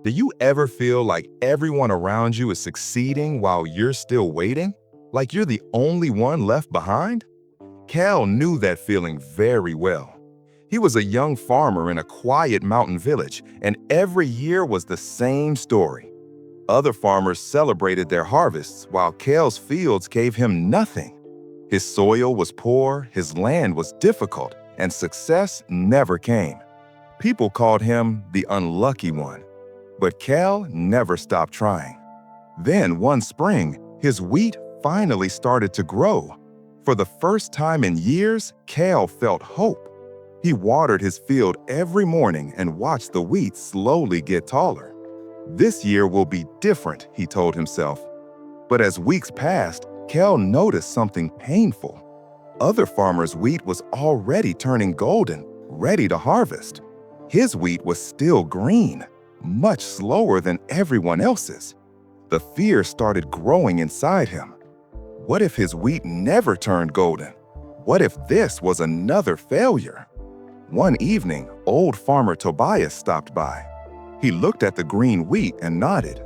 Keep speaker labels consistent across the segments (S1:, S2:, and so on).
S1: Do you ever feel like everyone around you is succeeding while you're still waiting? Like you're the only one left behind? Kael knew that feeling very well. He was a young farmer in a quiet mountain village, and every year was the same story. Other farmers celebrated their harvests, while Kael's fields gave him nothing. His soil was poor, his land was difficult, and success never came. People called him the unlucky one. But Kael never stopped trying. Then one spring, his wheat finally started to grow. For the first time in years, Kael felt hope. He watered his field every morning and watched the wheat slowly get taller. This year will be different, he told himself. But as weeks passed, Kael noticed something painful. Other farmers' wheat was already turning golden, ready to harvest. His wheat was still green, much slower than everyone else's. The fear started growing inside him. What if his wheat never turned golden? What if this was another failure? One evening, old farmer Tobias stopped by. He looked at the green wheat and nodded.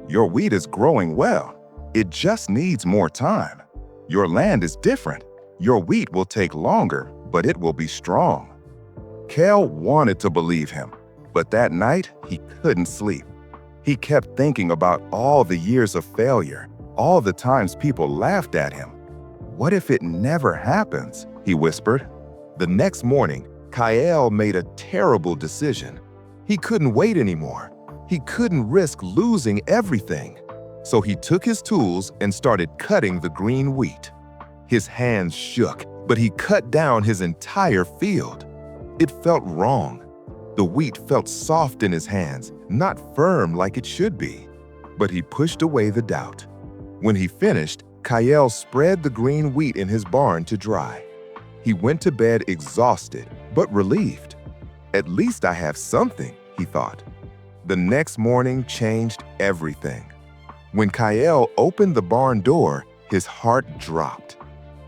S1: "Your wheat is growing well. It just needs more time. Your land is different. Your wheat will take longer, but it will be strong." Kael wanted to believe him. But that night, he couldn't sleep. He kept thinking about all the years of failure, all the times people laughed at him. "What if it never happens?" he whispered. The next morning, Kael made a terrible decision. He couldn't wait anymore. He couldn't risk losing everything. So he took his tools and started cutting the green wheat. His hands shook, but he cut down his entire field. It felt wrong. The wheat felt soft in his hands, not firm like it should be. But he pushed away the doubt. When he finished, Kael spread the green wheat in his barn to dry. He went to bed exhausted, but relieved. "At least I have something," he thought. The next morning changed everything. When Kael opened the barn door, his heart dropped.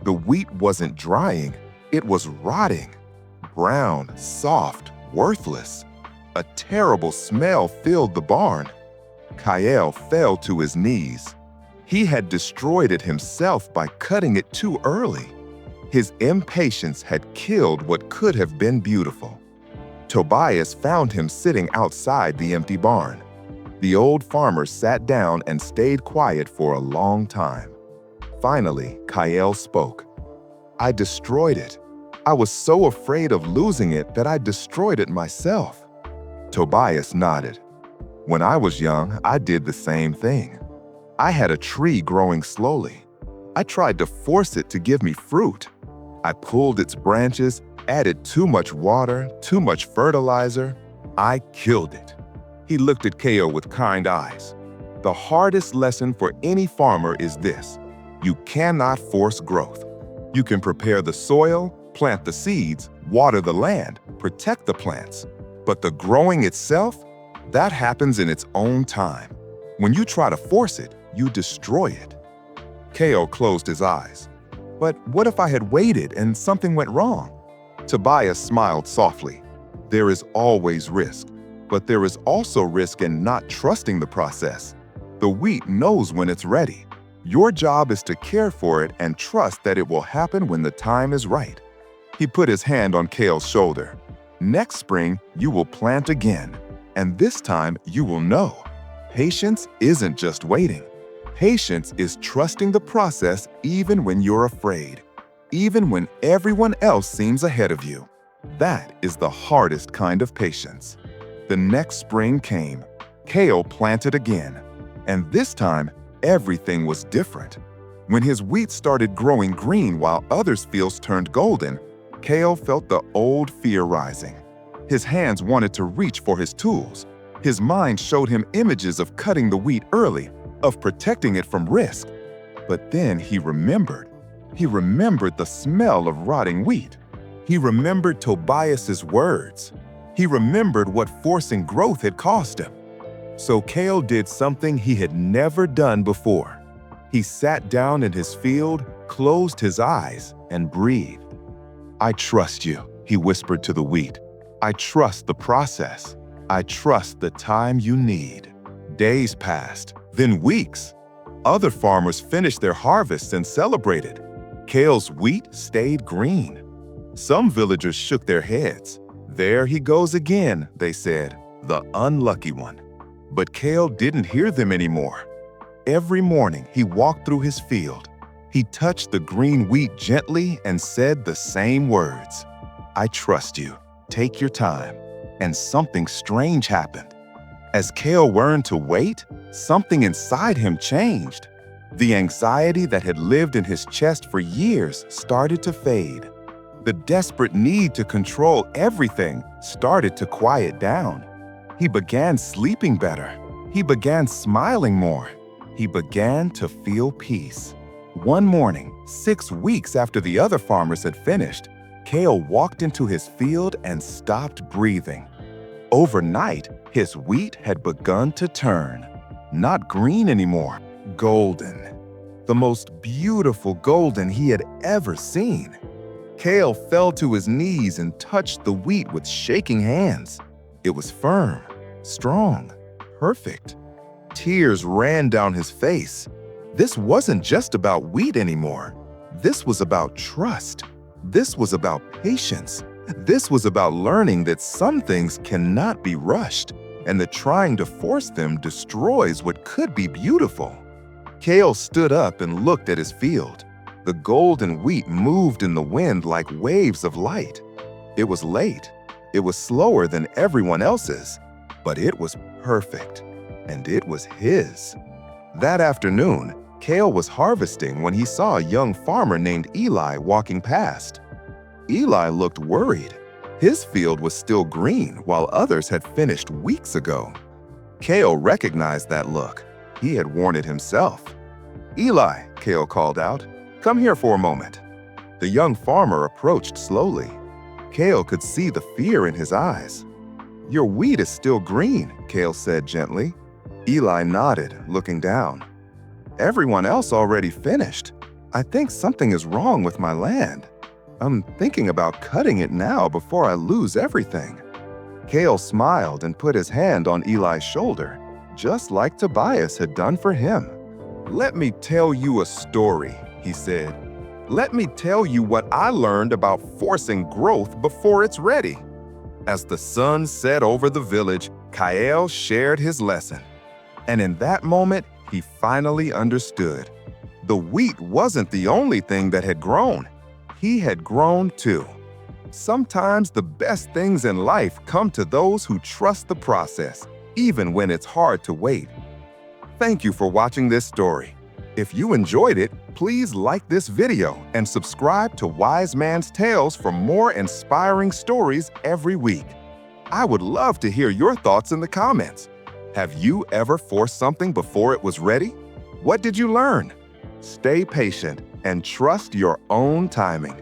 S1: The wheat wasn't drying, it was rotting. Brown, soft, worthless. A terrible smell filled the barn. Kael fell to his knees. He had destroyed it himself by cutting it too early. His impatience had killed what could have been beautiful. Tobias found him sitting outside the empty barn. The old farmer sat down and stayed quiet for a long time. Finally, Kael spoke. "I destroyed it. I was so afraid of losing it that I destroyed it myself." Tobias nodded. "When I was young, I did the same thing. I had a tree growing slowly. I tried to force it to give me fruit. I pulled its branches, added too much water, too much fertilizer. I killed it." He looked at Kael with kind eyes. "The hardest lesson for any farmer is this: you cannot force growth. You can prepare the soil, plant the seeds, water the land, protect the plants. But the growing itself, that happens in its own time. When you try to force it, you destroy it." Kael closed his eyes. "But what if I had waited and something went wrong?" Tobias smiled softly. "There is always risk, but there is also risk in not trusting the process. The wheat knows when it's ready. Your job is to care for it and trust that it will happen when the time is right." He put his hand on Kael's shoulder. "Next spring, you will plant again, and this time you will know. Patience isn't just waiting. Patience is trusting the process even when you're afraid, even when everyone else seems ahead of you. That is the hardest kind of patience." The next spring came. Kael planted again, and this time, everything was different. When his wheat started growing green while others' fields turned golden, Kael felt the old fear rising. His hands wanted to reach for his tools. His mind showed him images of cutting the wheat early, of protecting it from risk. But then he remembered. He remembered the smell of rotting wheat. He remembered Tobias's words. He remembered what forcing growth had cost him. So Kael did something he had never done before. He sat down in his field, closed his eyes, and breathed. "I trust you," he whispered to the wheat. "I trust the process. I trust the time you need. Days passed, then weeks. Other farmers finished their harvests and celebrated. Kael's wheat stayed green. Some villagers shook their heads. There he goes again, they said, the unlucky one. But Kael didn't hear them anymore. Every morning he walked through his field. He touched the green wheat gently and said the same words. I trust you. Take your time. And something strange happened. As Kael learned to wait, something inside him changed. The anxiety that had lived in his chest for years started to fade. The desperate need to control everything started to quiet down. He began sleeping better. He began smiling more. He began to feel peace. One morning, 6 weeks after the other farmers had finished, Kael walked into his field and stopped breathing. Overnight, his wheat had begun to turn. Not green anymore, golden. The most beautiful golden he had ever seen. Kael fell to his knees and touched the wheat with shaking hands. It was firm, strong, perfect. Tears ran down his face. This wasn't just about wheat anymore. This was about trust. This was about patience. This was about learning that some things cannot be rushed, and that trying to force them destroys what could be beautiful. Kael stood up and looked at his field. The golden wheat moved in the wind like waves of light. It was late. It was slower than everyone else's, but it was perfect, and it was his. That afternoon, Kael was harvesting when he saw a young farmer named Eli walking past. Eli looked worried. His field was still green while others had finished weeks ago. Kael recognized that look. He had worn it himself. Eli, Kael called out, come here for a moment. The young farmer approached slowly. Kael could see the fear in his eyes. Your wheat is still green, Kael said gently. Eli nodded, looking down. Everyone else already finished. I think something is wrong with my land. I'm thinking about cutting it now before I lose everything. Kael smiled and put his hand on Eli's shoulder, just like Tobias had done for him. Let me tell you a story, he said. Let me tell you what I learned about forcing growth before it's ready. As the sun set over the village, Kael shared his lesson. And in that moment, he finally understood. The wheat wasn't the only thing that had grown. He had grown too. Sometimes the best things in life come to those who trust the process, even when it's hard to wait. Thank you for watching this story. If you enjoyed it, please like this video and subscribe to Wise Man's Tales for more inspiring stories every week. I would love to hear your thoughts in the comments. Have you ever forced something before it was ready? What did you learn? Stay patient and trust your own timing.